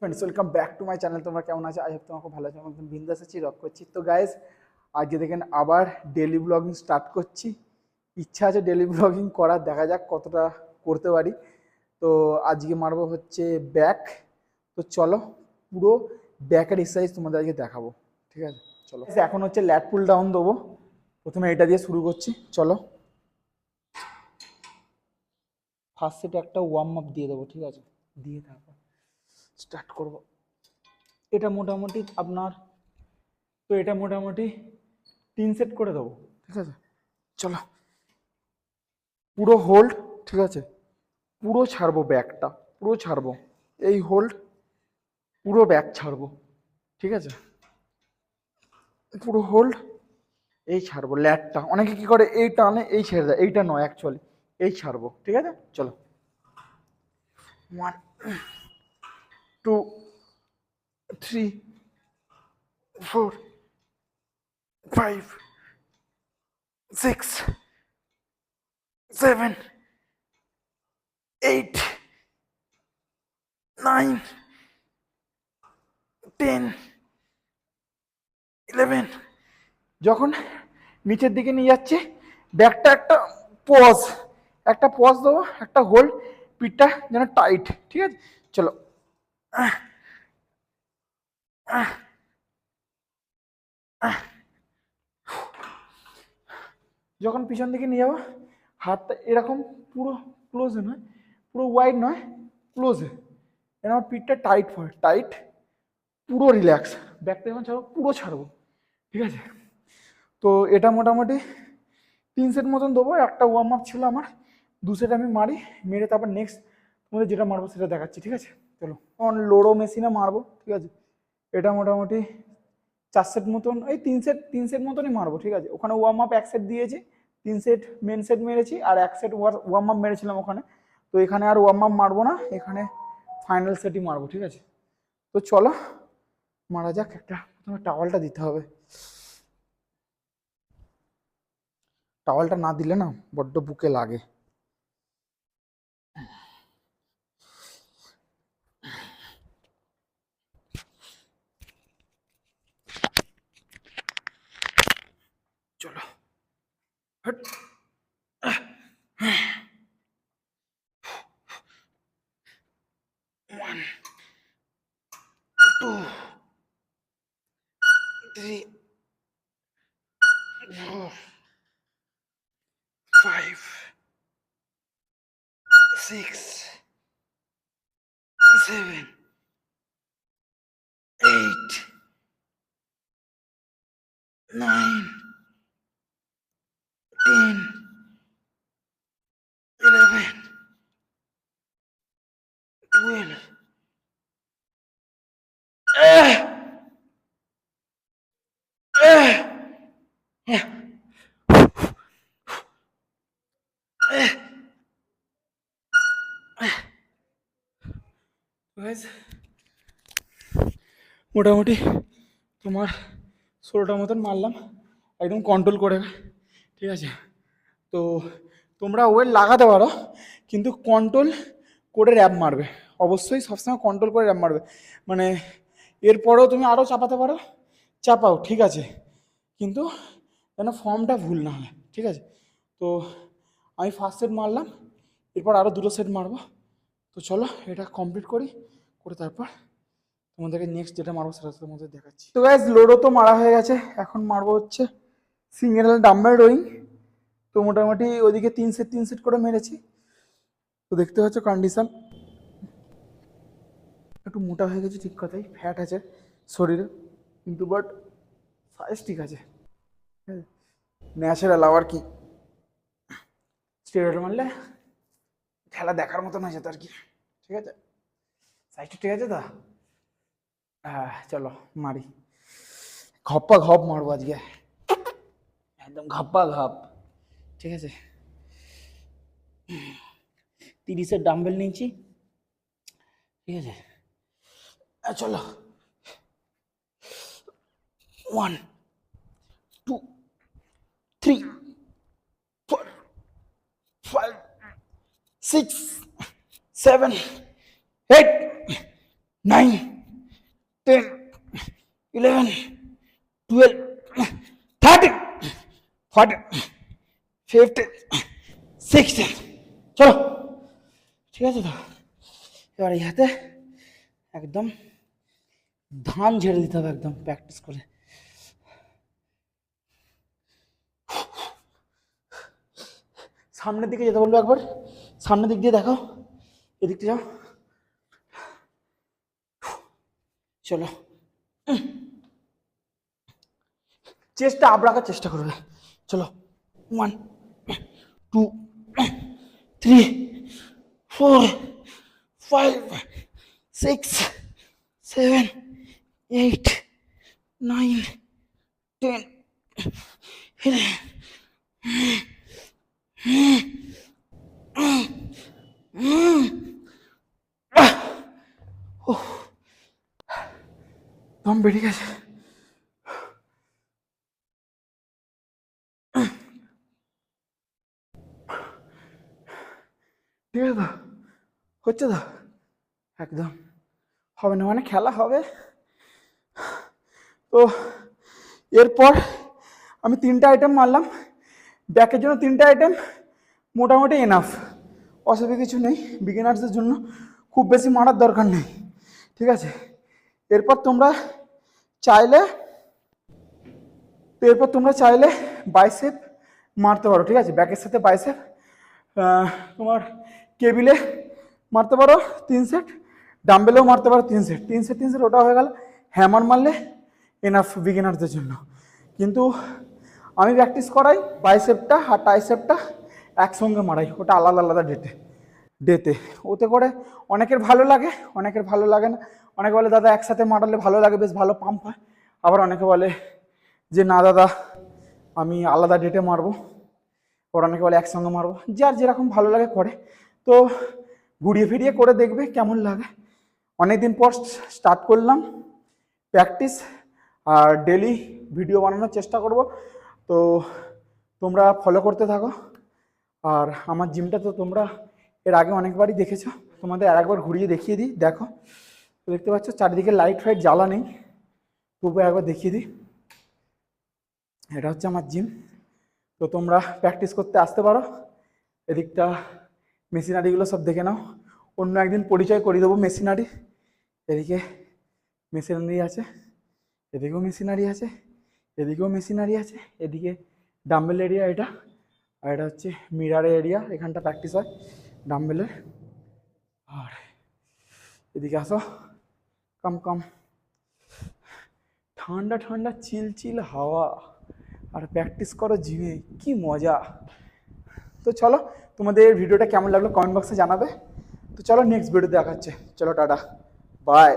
Friends, welcome back to my channel. তোমরা কেমন আছো? আই হোপ তোমাকে ভালো আছো। আমি একদম বিন্দাস আছি, রক করছি। তো গাইজ, আজকে দেখেন আবার ডেলি ব্লগিং স্টার্ট করছি। ইচ্ছা আছে ডেলি ব্লগিং করার, দেখা যাক কতটা করতে পারি। তো আজকে মারবো হচ্ছে ব্যাক। তো চলো পুরো ব্যাকের এক্সারসাইজ তোমাদের আজকে দেখাবো, ঠিক আছে? চলো, এখন হচ্ছে ল্যাট পুল ডাউন দেবো। প্রথমে এটা দিয়ে শুরু করছি, চলো। ফার্স্ট সেটে একটা ওয়ার্ম আপ দিয়ে দেবো, ঠিক আছে? দিয়ে তারপর স্টার্ট করবো। এটা মোটামুটি আপনার, তো এটা মোটামুটি 3 সেট করে দেবো, ঠিক আছে? চলো, পুরো হোল্ড, ঠিক আছে? পুরো ছাড়বো ব্যাকটা, পুরো ছাড়বো। এই হোল্ড, পুরো ব্যাক ছাড়বো, ঠিক আছে? পুরো হোল্ড, এই ছাড়বো ল্যাটটা। অনেকে কি করে, এই টানে এই ছেড়ে দেয়, এইটা নয় অ্যাকচুয়ালি, এই ছাড়বো, ঠিক আছে? চলো, 1 2 3 4 5 6 7 8 9 10 11। যখন নিচের দিকে নিয়ে যাচ্ছে, ব্যাকটা একটা পজ দেবো, একটা হোল্ড, পিঠটা যেন টাইট, ঠিক আছে? চলো, যখন পিছন দিকে নিয়ে যাবো, হাতটা এরকম পুরো ক্লোজে নয়, পুরো ওয়াইড নয়, ক্লোজে, এরকম পিঠটা টাইট হয়, টাইট, পুরো রিল্যাক্স। ব্যাকটা যখন ছাড়বো পুরো ছাড়বো, ঠিক আছে? তো এটা মোটামুটি 3 সেট মতন দেবো। একটা ওয়ার্ম আপ ছিল আমার, 2 সেট আমি মারি, মেরে তারপর নেক্সট তোমাদের যেটা মারবো সেটা দেখাচ্ছি, ঠিক আছে? চলো, তখন লোডো মেশিনে মারবো, ঠিক আছে? এটা মোটামুটি 4 সেট মতন, এই 3 সেট মতনই মারবো, ঠিক আছে? ওখানে ওয়ার্ম আপ 1 সেট দিয়েছি, 3 সেট মেন সেট মেরেছি, আর 1 সেট ওয়ার্ম আপ মেরেছিলাম ওখানে। তো এখানে আর ওয়ার্ম আপ মারবো না, এখানে ফাইনাল সেটই মারবো, ঠিক আছে? তো চলো মারা যাক। একটা প্রথমে টাওয়ালটা দিতে হবে। টাওয়ালটা না দিলে না বড্ড বুকে লাগে। চলো, হট। 1 2 3 4 5 6 7 8 9 10 11 12। মোটামুটি তোমার 16টা মতন মারলাম, একদম কন্ট্রোল করে, ঠিক আছে? তো তোমরা ওয়েট লাগাতে পারো, কিন্তু কন্ট্রোল করে র্যাপ মারবে। অবশ্যই সবসময় কন্ট্রোল করে র্যাপ মারবে। মানে এরপরেও তুমি আরও চাপাতে পারো, চাপাও, ঠিক আছে? কিন্তু যেন ফর্মটা ভুল না হয়, ঠিক আছে? তো আমি ফার্স্ট সেট মারলাম, এরপর আরও 2টো সেট মারবো। তো চলো এটা কমপ্লিট করি, করে তারপর তোমাদেরকে নেক্সট যেটা মারবো সেটা তোমাদের দেখাচ্ছি। তো গাইজ, লোডও তো মারা হয়ে গেছে, এখন মারবো হচ্ছে সিঙ্গেল ডাম্বেল রোয়িং। তো মোটামুটি ওইদিকে 3 সেট করে মেরেছি। তো দেখতে পাচ্ছ কন্ডিশন, একটু মোটা হয়ে গেছে, ঠিক কথাই, ফ্যাট আছে শরীরে, কিন্তু বাট সাইজ ঠিক আছে, ন্যাচারাল। আবার কি, স্টেরয়েড মারলে খেলা দেখার মতন হয়ে যেত আর কি, ঠিক আছে? সাইজটা ঠিক আছে তো? হ্যাঁ, চলো মারি। ঘপ্পা ঘপ মারবো আজকে, একদম ঘপ্পা ঘপ, ঠিক আছে? 30-এর ডাম্বেল নিয়েছি, ঠিক আছে? চলো, 1 2 3 4 5 6 7 8 9 10, 11, 12, 13, 14, 15, 16। চলো, ঠিক আছে তো? এবার এই হাতে একদম ধান ঝেড়ে দিতে হবে, একদম প্র্যাকটিস করে। সামনের দিকে যেতে বলবো, একবার সামনের দিক দিয়ে দেখাও, এদিকটা যাও। চলো, চেষ্টা আপ রাখার চেষ্টা করবে। চলো, 1, 2, 3, 4, 5, 6, 7, 8, 9, 10, 11। দম বেরিয়ে গেছে। ঠিক আছে তো? হচ্ছে তো? একদম হবে না মানে খেলা হবে। তো এরপর আমি 3টে আইটেম মারলাম, ব্যাকের জন্য 3টে আইটেম মোটামুটি এনাফ, অসুবিধা কিছু নেই। বিগিনার্সদের জন্য খুব বেশি মারার দরকার নেই, ঠিক আছে? এরপর তোমরা চাইলে বাইসেপ মারতে পারো, ঠিক আছে? ব্যাকের সাথে বাইসেপ তোমার কেবিলে মারতে পারো 3 সেট, ডাম্বেলেও মারতে পারো 3 সেট, 3 সেট 3 সেট, ওটা হয়ে গেল। হ্যামার মারলে এনাফ বিগিনারদের জন্য। কিন্তু আমি প্র্যাকটিস করাই বাইসেপটা আর ট্রাইসেপটা একসঙ্গে মারাই, ওটা আলাদা আলাদা ডেতে। ওতে করে অনেকের ভালো লাগে, অনেকের ভালো লাগে না। অনেকে বলে দাদা একসাথে মারালে ভালো লাগে, বেশ ভালো পাম্প হয়। আবার অনেকে বলে যে না দাদা আমি আলাদা ডেটে মারবো। ওরা অনেকে বলে একসঙ্গে মারবো, যার যেরকম ভালো লাগে করে। তো ঘুরিয়ে ফিরিয়ে করে দেখবে কেমন লাগে। অনেকদিন পর স্টার্ট করলাম প্র্যাকটিস, আর ডেলি ভিডিও বানানোর চেষ্টা করব। তো তোমরা ফলো করতে থাকো। আর আমার জিমটা তো তোমরা এর আগে অনেকবারই দেখেছো, তোমাদের আর একবার ঘুরিয়ে দেখিয়ে দিই। দেখো, দেখতে পাচ্ছ চারিদিকে লাইট ফাইট জ্বালা নেই, তবু একবার দেখিয়ে দিই। এটা হচ্ছে আমার জিম। তো তোমরা প্র্যাকটিস করতে আসতে পারো। এদিকটা মেশিনারিগুলো সব দেখে নাও, অন্য একদিন পরিচয় করিয়ে দেবো মেশিনারি। এদিকে মেশিনারি আছে, এদিকেও মেশিনারি আছে, এদিকেও মেশিনারি আছে। এদিকে ডাম্বেল এরিয়া এটা, আর এটা হচ্ছে মিরার এরিয়া, এখানটা প্র্যাকটিস হয় ডাম্বেলের। আর এদিকে আসো, কম কম ঠান্ডা ঠান্ডা চিল চিল হাওয়া, আর প্র্যাকটিস করো জিমে, কি মজা। তো চলো, তোমাদের ভিডিওটা কেমন লাগলো কমেন্ট বক্সে জানাবে। তো চলো নেক্সট ভিডিও দেখাচ্ছে, চলো টাটা, বাই।